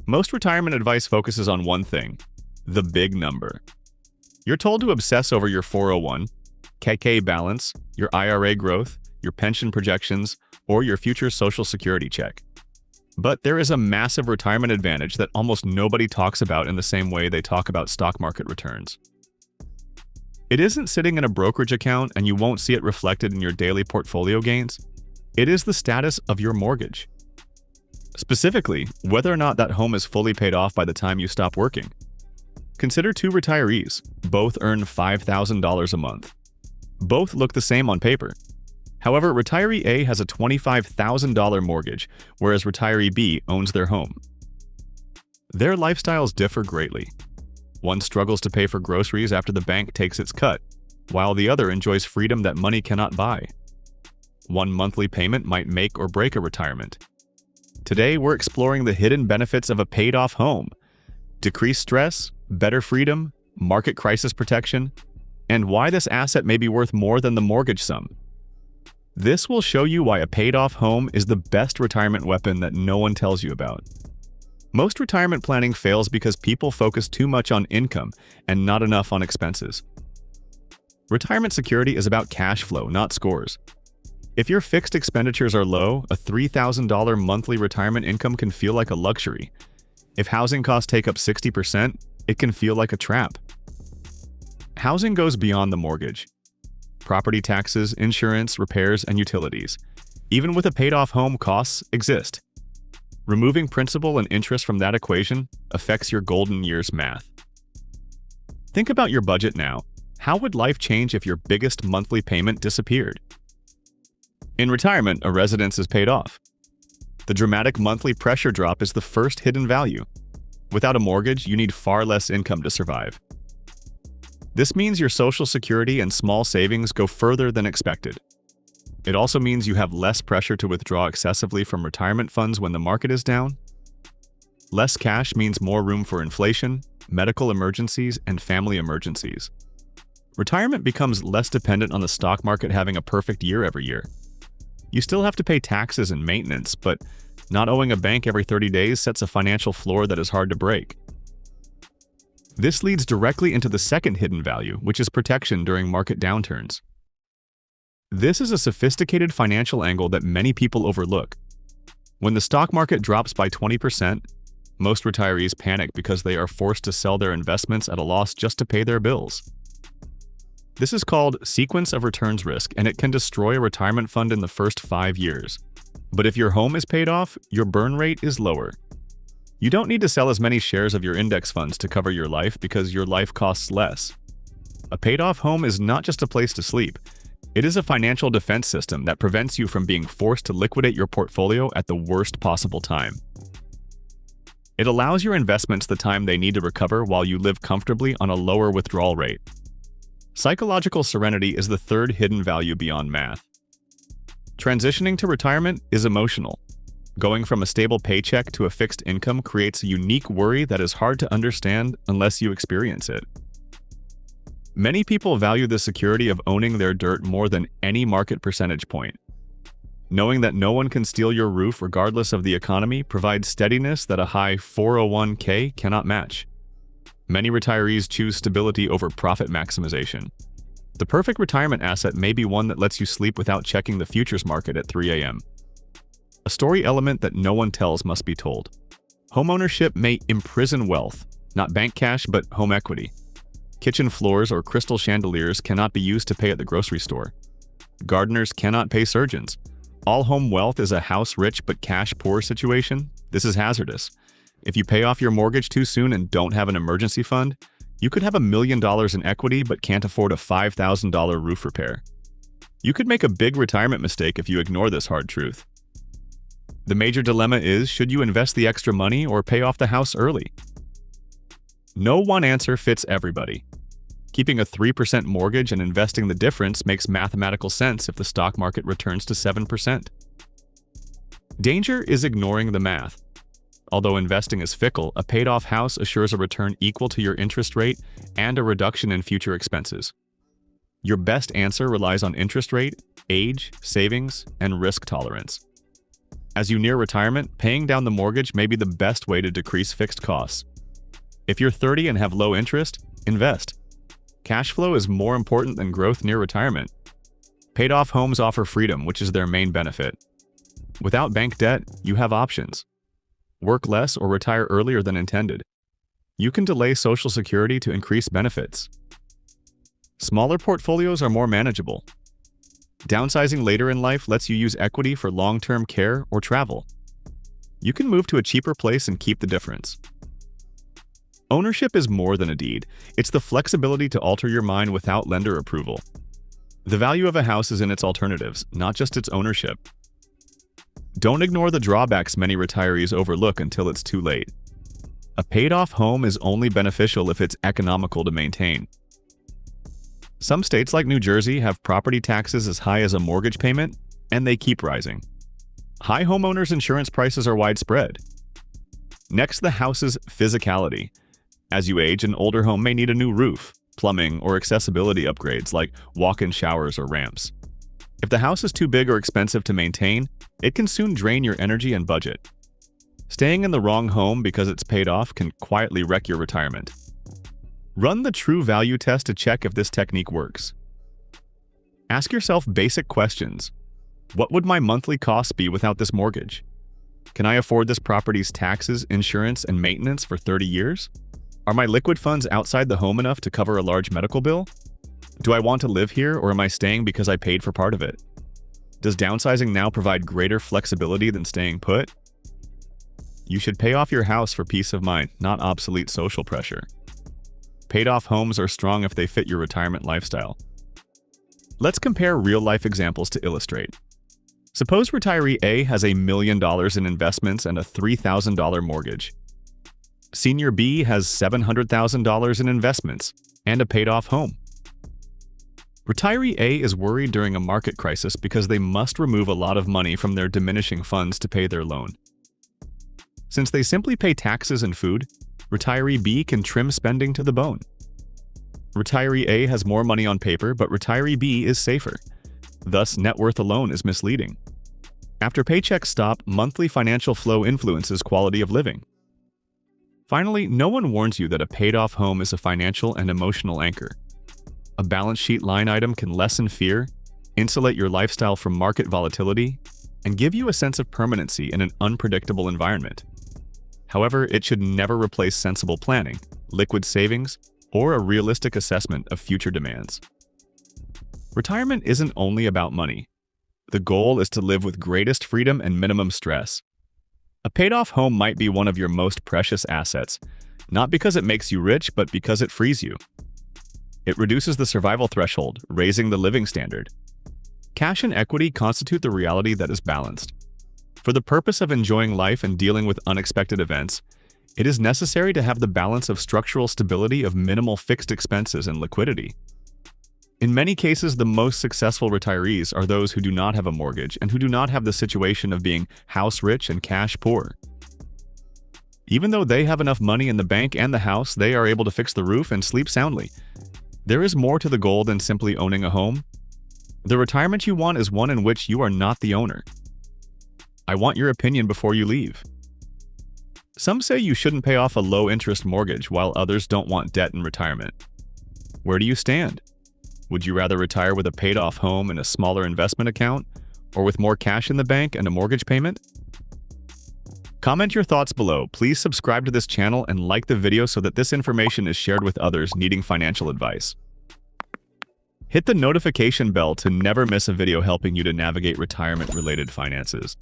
Most retirement advice focuses on one thing: the big number. You're told to obsess over your 401k balance, your IRA growth, your pension projections, or your future Social Security check. But there is a massive retirement advantage that almost nobody talks about in the same way they talk about stock market returns. It isn't sitting in a brokerage account and you won't see it reflected in your daily portfolio gains. It is the status of your mortgage. Specifically, whether or not that home is fully paid off by the time you stop working. Consider two retirees. Both earn $5,000 a month. Both look the same on paper. However, retiree A has a $25,000 mortgage, whereas retiree B owns their home. Their lifestyles differ greatly. One struggles to pay for groceries after the bank takes its cut, while the other enjoys freedom that money cannot buy. One monthly payment might make or break a retirement. Today, we're exploring the hidden benefits of a paid-off home: decreased stress, better freedom, market crisis protection, and why this asset may be worth more than the mortgage sum. This will show you why a paid-off home is the best retirement weapon that no one tells you about. Most retirement planning fails because people focus too much on income and not enough on expenses. Retirement security is about cash flow, not scores. If your fixed expenditures are low, a $3,000 monthly retirement income can feel like a luxury. If housing costs take up 60%, it can feel like a trap. Housing goes beyond the mortgage. Property taxes, insurance, repairs, and utilities. Even with a paid-off home, costs exist. Removing principal and interest from that equation affects your golden years math. Think about your budget now. How would life change if your biggest monthly payment disappeared? In retirement, a residence is paid off. The dramatic monthly pressure drop is the first hidden value. Without a mortgage, you need far less income to survive. This means your Social Security and small savings go further than expected. It also means you have less pressure to withdraw excessively from retirement funds when the market is down. Less cash means more room for inflation, medical emergencies, and family emergencies. Retirement becomes less dependent on the stock market having a perfect year every year. You still have to pay taxes and maintenance, but not owing a bank every 30 days sets a financial floor that is hard to break. This leads directly into the second hidden value, which is protection during market downturns. This is a sophisticated financial angle that many people overlook. When the stock market drops by 20%, most retirees panic because they are forced to sell their investments at a loss just to pay their bills. This is called sequence of returns risk, and it can destroy a retirement fund in the first 5 years. But if your home is paid off, your burn rate is lower. You don't need to sell as many shares of your index funds to cover your life because your life costs less. A paid-off home is not just a place to sleep. It is a financial defense system that prevents you from being forced to liquidate your portfolio at the worst possible time. It allows your investments the time they need to recover while you live comfortably on a lower withdrawal rate. Psychological serenity is the third hidden value beyond math. Transitioning to retirement is emotional. Going from a stable paycheck to a fixed income creates a unique worry that is hard to understand unless you experience it. Many people value the security of owning their dirt more than any market percentage point. Knowing that no one can steal your roof regardless of the economy provides steadiness that a high 401k cannot match. Many retirees choose stability over profit maximization. The perfect retirement asset may be one that lets you sleep without checking the futures market at 3 a.m. A story element that no one tells must be told. Homeownership may imprison wealth, not bank cash but home equity. Kitchen floors or crystal chandeliers cannot be used to pay at the grocery store. Gardeners cannot pay surgeons. All home wealth is a house rich but cash poor situation. This is hazardous. If you pay off your mortgage too soon and don't have an emergency fund, you could have $1 million in equity but can't afford a $5,000 roof repair. You could make a big retirement mistake if you ignore this hard truth. The major dilemma is, should you invest the extra money or pay off the house early? No one answer fits everybody. Keeping a 3% mortgage and investing the difference makes mathematical sense if the stock market returns to 7%. Danger is ignoring the math. Although investing is fickle, a paid-off house assures a return equal to your interest rate and a reduction in future expenses. Your best answer relies on interest rate, age, savings, and risk tolerance. As you near retirement, paying down the mortgage may be the best way to decrease fixed costs. If you're 30 and have low interest, invest. Cash flow is more important than growth near retirement. Paid-off homes offer freedom, which is their main benefit. Without bank debt, you have options. Work less or retire earlier than intended. You can delay Social Security to increase benefits. Smaller portfolios are more manageable. Downsizing later in life lets you use equity for long-term care or travel. You can move to a cheaper place and keep the difference. Ownership is more than a deed. It's the flexibility to alter your mind without lender approval. The value of a house is in its alternatives, not just its ownership. Don't ignore the drawbacks many retirees overlook until it's too late. A paid-off home is only beneficial if it's economical to maintain. Some states like New Jersey have property taxes as high as a mortgage payment, and they keep rising. High homeowners insurance prices are widespread. Next, the house's physicality. As you age, an older home may need a new roof, plumbing, or accessibility upgrades like walk-in showers or ramps. If the house is too big or expensive to maintain, it can soon drain your energy and budget. Staying in the wrong home because it's paid off can quietly wreck your retirement. Run the true value test to check if this technique works. Ask yourself basic questions. What would my monthly costs be without this mortgage? Can I afford this property's taxes, insurance, and maintenance for 30 years? Are my liquid funds outside the home enough to cover a large medical bill? Do I want to live here, or am I staying because I paid for part of it? Does downsizing now provide greater flexibility than staying put? You should pay off your house for peace of mind, not obsolete social pressure. Paid-off homes are strong if they fit your retirement lifestyle. Let's compare real-life examples to illustrate. Suppose retiree A has $1 million in investments and a $3,000 mortgage. Senior B has $700,000 in investments and a paid-off home. Retiree A is worried during a market crisis because they must remove a lot of money from their diminishing funds to pay their loan. Since they simply pay taxes and food, retiree B can trim spending to the bone. Retiree A has more money on paper, but retiree B is safer. Thus, net worth alone is misleading. After paychecks stop, monthly financial flow influences quality of living. Finally, no one warns you that a paid-off home is a financial and emotional anchor. A balance sheet line item can lessen fear, insulate your lifestyle from market volatility, and give you a sense of permanency in an unpredictable environment. However, it should never replace sensible planning, liquid savings, or a realistic assessment of future demands. Retirement isn't only about money. The goal is to live with greatest freedom and minimum stress. A paid-off home might be one of your most precious assets, not because it makes you rich, but because it frees you. It reduces the survival threshold, raising the living standard. Cash and equity constitute the reality that is balanced. For the purpose of enjoying life and dealing with unexpected events, it is necessary to have the balance of structural stability of minimal fixed expenses and liquidity. In many cases, the most successful retirees are those who do not have a mortgage and who do not have the situation of being house rich and cash poor. Even though they have enough money in the bank and the house, they are able to fix the roof and sleep soundly. There is more to the goal than simply owning a home. The retirement you want is one in which you are not the owner. I want your opinion before you leave. Some say you shouldn't pay off a low-interest mortgage, while others don't want debt in retirement. Where do you stand? Would you rather retire with a paid-off home and a smaller investment account, or with more cash in the bank and a mortgage payment? Comment your thoughts below. Please subscribe to this channel and like the video so that this information is shared with others needing financial advice. Hit the notification bell to never miss a video helping you to navigate retirement-related finances.